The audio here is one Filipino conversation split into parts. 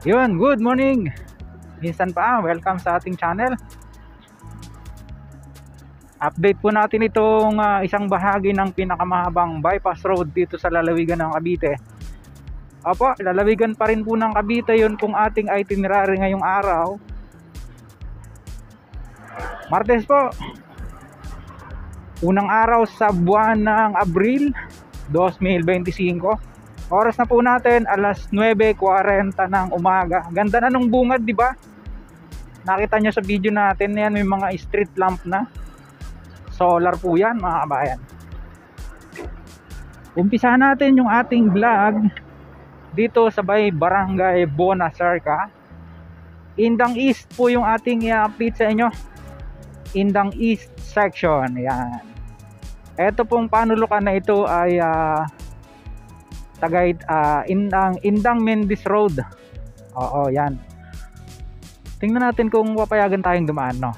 Yun, good morning. Minsan pa, welcome sa ating channel. Update po natin itong isang bahagi ng pinakamahabang bypass road dito sa lalawigan ng Cavite. Opo, lalawigan pa rin po ng Cavite, yun pong ating itinerary ngayong araw. Martes po, unang araw sa buwan ng Abril 2025. Oras na po natin alas 9:40 ng umaga. Ganda na nung bungad, di ba? Nakita nyo sa video natin, yan may mga street lamp na. Solar po yan, mga kabayan. Umpisa natin yung ating vlog dito sa Barangay Bonasarca. Indang East po yung ating i-update sa inyo. Indang East section, yan. Ito pong panulukan na ito ay Indang Mendez Road. Oo, yan. Tingnan natin kung papayagan tayong dumaan, no?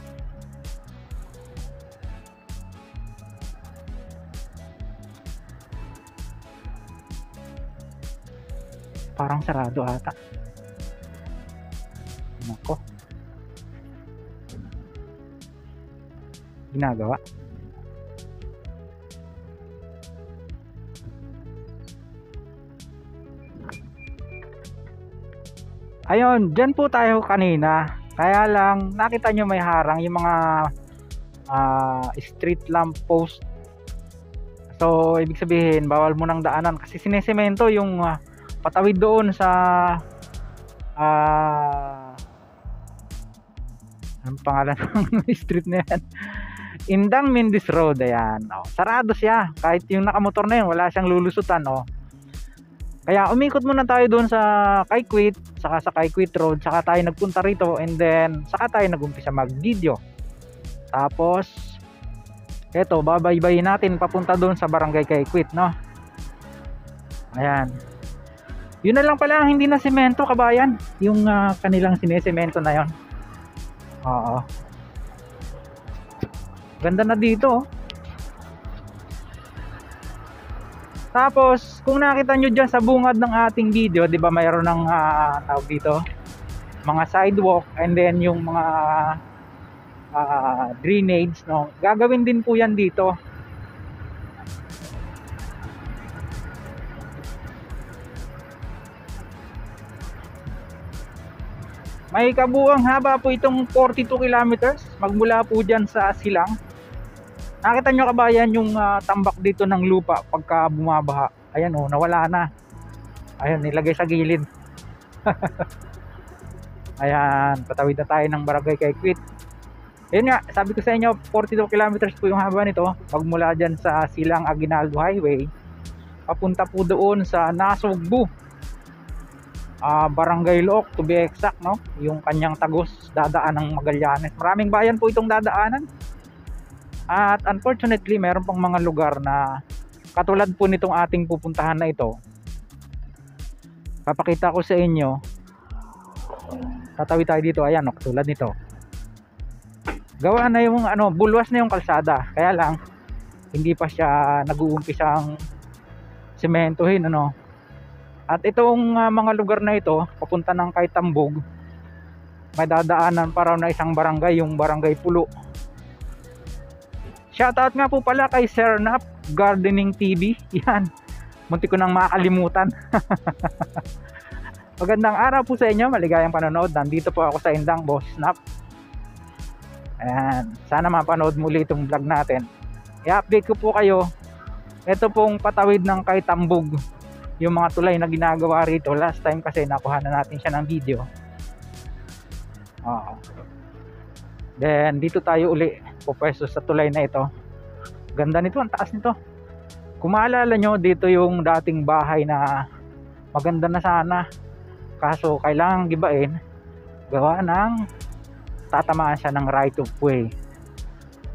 Parang sarado ata. Nako. Ginagawa. Ayun, dyan po tayo kanina. Kaya lang, nakita nyo may harang yung mga street lamp post. So, ibig sabihin, bawal mo nang daanan kasi sinesemento yung patawid doon sa anong pangalan ng street na yan? Indang Mendez Road, ayan. Sarado siya. Kahit yung nakamotor na yun, wala siyang lulusutan, Kaya umikot muna tayo doon sa Kaikwit, saka sa Kaikwit Road, saka tayo nagpunta rito, and then saka tayo nagumpisa mag-video. Tapos eto, babaybayin natin papunta doon sa Barangay Kaikwit, no? Ayan. Yun na lang pala ang hindi na semento, kabayan, yung kanilang sinesemento na yon. Oo. Ganda na dito, Tapos, kung nakita nyo dyan sa bungad ng ating video, di ba mayroon ng tawag dito, mga sidewalk, and then yung mga drainage, no? Gagawin din po yan dito. May kabuuang haba po itong 42 kilometers, magmula po dyan sa Silang. Nakita nyo, kabayan, yung tambak dito ng lupa pagka bumabaha. Ayan, nawala na. Ayan, nilagay sa gilid. Ayan, patawid na tayo ng Barangay Kaikwit. Ayun nga, sabi ko sa inyo, 42 kilometers po yung haba nito. Magmula dyan sa Silang Aguinaldo Highway, papunta po doon sa Nasugbu, Barangay Look to be exact, no? Yung kanyang tagos, dadaan ng Magallanes. Maraming bayan po itong dadaanan. At unfortunately, meron pang mga lugar na katulad po nitong ating pupuntahan na ito. Papakita ko sa inyo. Tatawid tayo dito, ayan, katulad nito. Gawa na yung bulwas na yung kalsada. Kaya lang hindi pa siya nag-uumpisang sementohin, At itong mga lugar na ito, papunta ng Kaitambog, may dadaanan pa raw na isang barangay, yung Barangay Pulo. Shoutout nga po pala kay Sir Nap Gardening TV. Yan, munti ko nang makakalimutan. Magandang araw po sa inyo, maligayang panonood. Nandito po ako sa Indang, Boss Nap. Ayan, sana mapanood muli itong vlog natin. I-update ko po kayo. Ito pong patawid ng Kaitambog, yung mga tulay na ginagawa rito. Last time kasi nakuha na natin siya ng video. Then dito tayo uli pupwesto sa tulay na ito. Ganda nito, ang taas nito. Kung maalala nyo, dito yung dating bahay na maganda na sana, kaso kailangang gibain, gawa ng tatamaan siya ng right of way.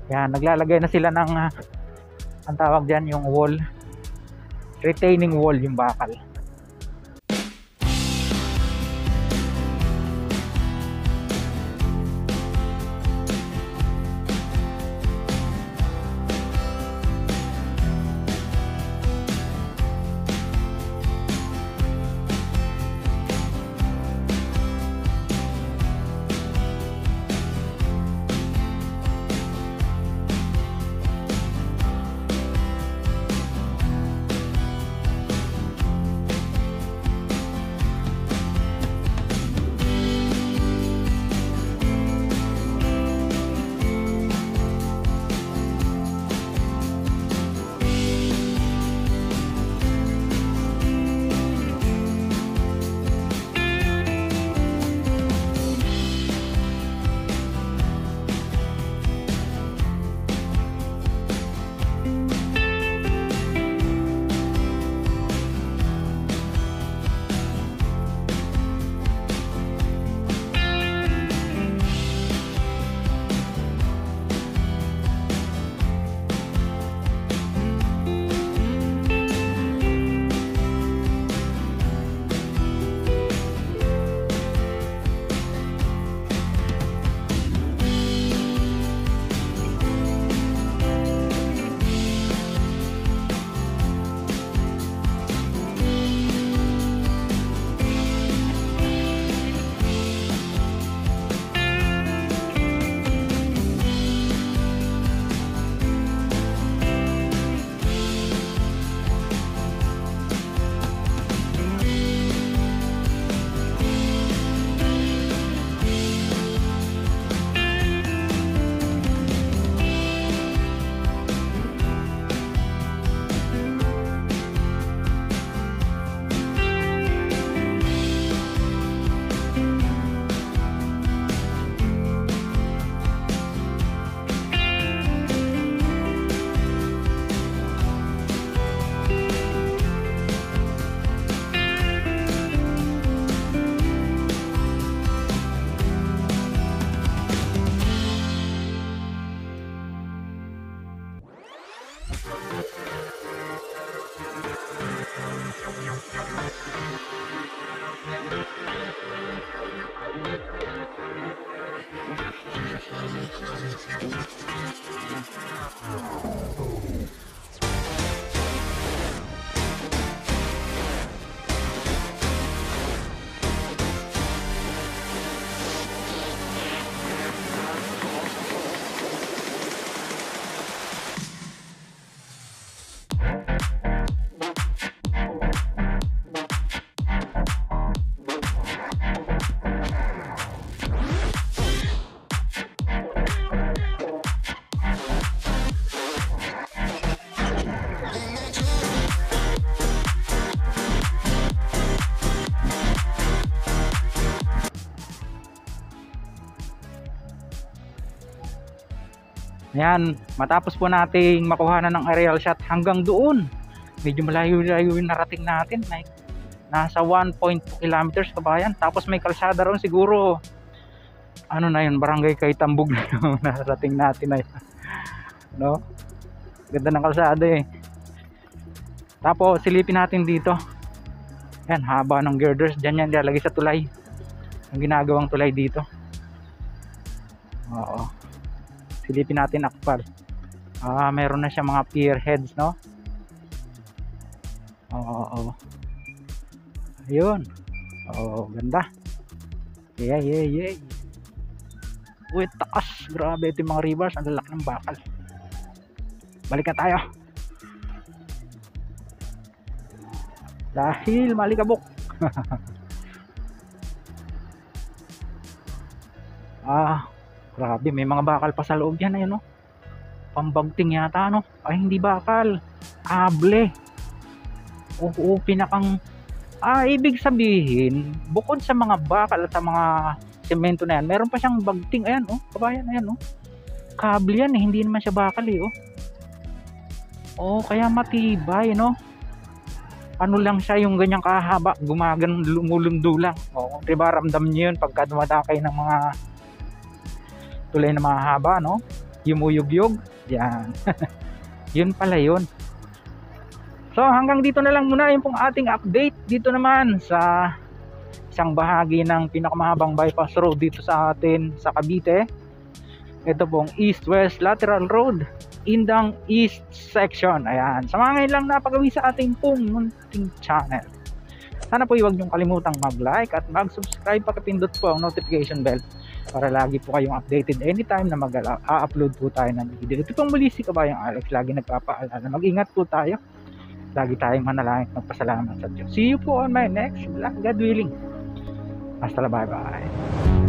Yan, naglalagay na sila ng ang tawag dyan, yung wall, retaining wall, yung bakal. Ayan, matapos po nating makuha ng aerial shot hanggang doon. Medyo malayo-layo yung narating natin. Like, nasa 1.2 kilometers kabayan. Tapos may kalsada ron siguro. Ano na yun, barangay Kaitambog na yung narating natin na yun. No? Ganda ng kalsada eh. Tapos silipin natin dito. Ayan, haba ng girders. Diyan yan lalagay sa tulay. Ang ginagawang tulay dito. Oo. Silipin natin akpal. Meron na siya mga pier heads, no? Oo. Ayun. Oo, ganda. Yeah. Uy, taas. Grabe ito yung mga rivers. Ang lalaki ng bakal. Balik na tayo. Dahil malikabok. Grabe, may mga bakal pa sa loob yan, ayun, no? Pambagting yata, no? Ay, hindi bakal. Able. Oo, pinakang... ibig sabihin, bukod sa mga bakal at sa mga semento na yan, meron pa siyang bagting. Ayan, oh, kabayan, ayan, oh. Kable yan, eh. Hindi naman siya bakal, eh, oh. Oh, kaya matibay, no? Ano lang siya, yung ganyang kahaba, gumagan, lumulundo lang. Oh, diba, ramdam niyo yun pagka dumadakay ng mga tulay na mahaba, no? Yumuyugyog. Yan. Yun pala yun. So hanggang dito na lang muna yung pong ating update dito naman sa isang bahagi ng pinakamahabang bypass road dito sa atin sa Cavite. Ito pong east-west lateral road, Indang East section. Ayan. Sa mga ngayon lang napagawi sa ating pong munting channel. Sana po huwag niyong kalimutang mag-like at mag-subscribe, pakipindot po ang notification bell para lagi po kayong updated anytime na mag-upload po tayo ng video. Ito pong muli si Kabayang Alex, lagi nagpapaalala. Mag-ingat po tayo. Lagi tayong manalangin at magpasalamat sa Diyos. See you po on my next vlog, God willing. Hasta la, bye-bye.